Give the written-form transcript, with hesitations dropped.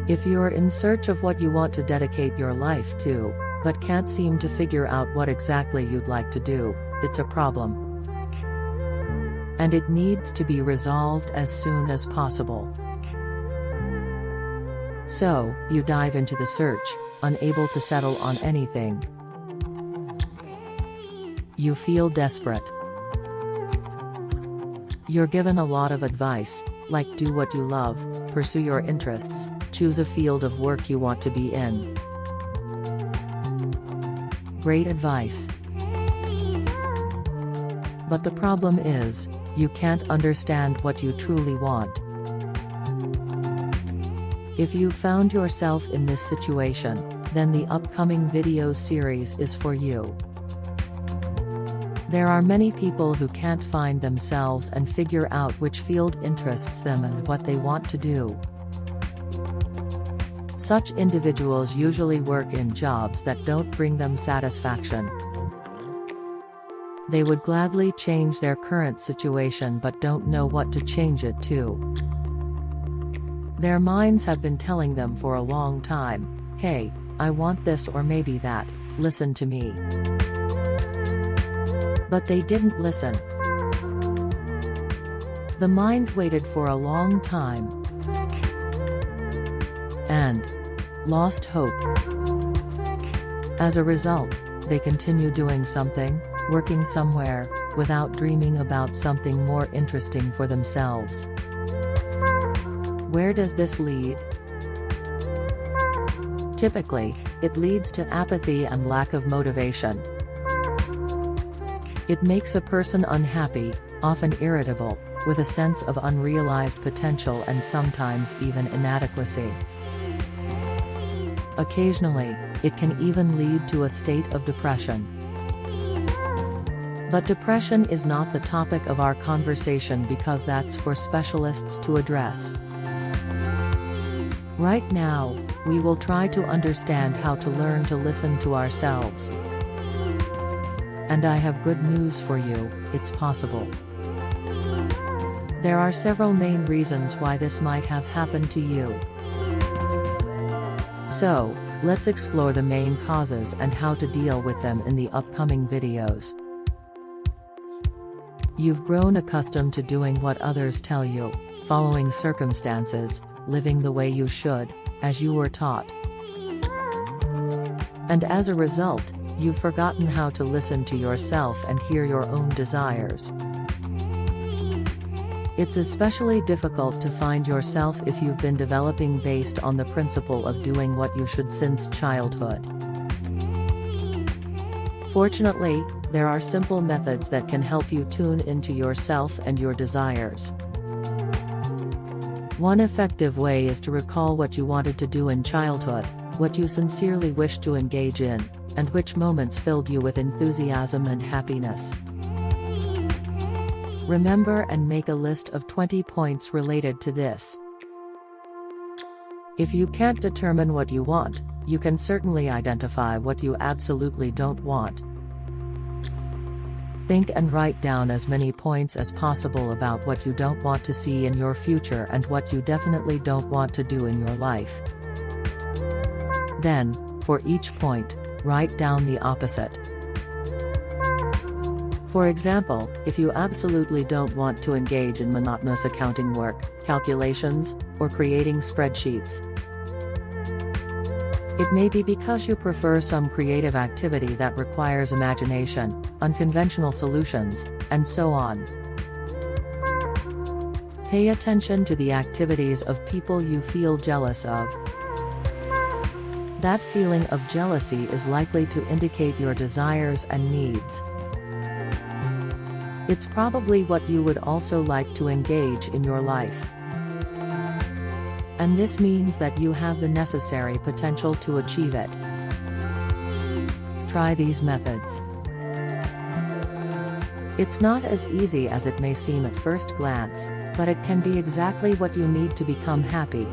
If you're in search of what you want to dedicate your life to, but can't seem to figure out what exactly you'd like to do, it's a problem. And it needs to be resolved as soon as possible. So, you dive into the search, unable to settle on anything. You feel desperate. You're given a lot of advice, like do what you love, pursue your interests, choose a field of work you want to be in. Great advice. But the problem is, you can't understand what you truly want. If you found yourself in this situation, then the upcoming video series is for you. There are many people who can't find themselves and figure out which field interests them and what they want to do. Such individuals usually work in jobs that don't bring them satisfaction. They would gladly change their current situation but don't know what to change it to. Their minds have been telling them for a long time, "Hey, I want this or maybe that, listen to me." But they didn't listen. The mind waited for a long time and lost hope. As a result, they continue doing something, working somewhere, without dreaming about something more interesting for themselves. Where does this lead? Typically, it leads to apathy and lack of motivation. It makes a person unhappy, often irritable, with a sense of unrealized potential and sometimes even inadequacy. Occasionally, it can even lead to a state of depression. But depression is not the topic of our conversation because that's for specialists to address. Right now, we will try to understand how to learn to listen to ourselves. And I have good news for you, it's possible. There are several main reasons why this might have happened to you. So, let's explore the main causes and how to deal with them in the upcoming videos. You've grown accustomed to doing what others tell you, following circumstances, living the way you should, as you were taught. And as a result, you've forgotten how to listen to yourself and hear your own desires. It's especially difficult to find yourself if you've been developing based on the principle of doing what you should since childhood. Fortunately, there are simple methods that can help you tune into yourself and your desires. One effective way is to recall what you wanted to do in childhood, what you sincerely wished to engage in, and which moments filled you with enthusiasm and happiness. Remember and make a list of 20 points related to this. If you can't determine what you want, you can certainly identify what you absolutely don't want. Think and write down as many points as possible about what you don't want to see in your future and what you definitely don't want to do in your life. Then, for each point, write down the opposite. For example, if you absolutely don't want to engage in monotonous accounting work, calculations, or creating spreadsheets, it may be because you prefer some creative activity that requires imagination, unconventional solutions, and so on. Pay attention to the activities of people you feel jealous of. That feeling of jealousy is likely to indicate your desires and needs. It's probably what you would also like to engage in your life. And this means that you have the necessary potential to achieve it. Try these methods. It's not as easy as it may seem at first glance, but it can be exactly what you need to become happy.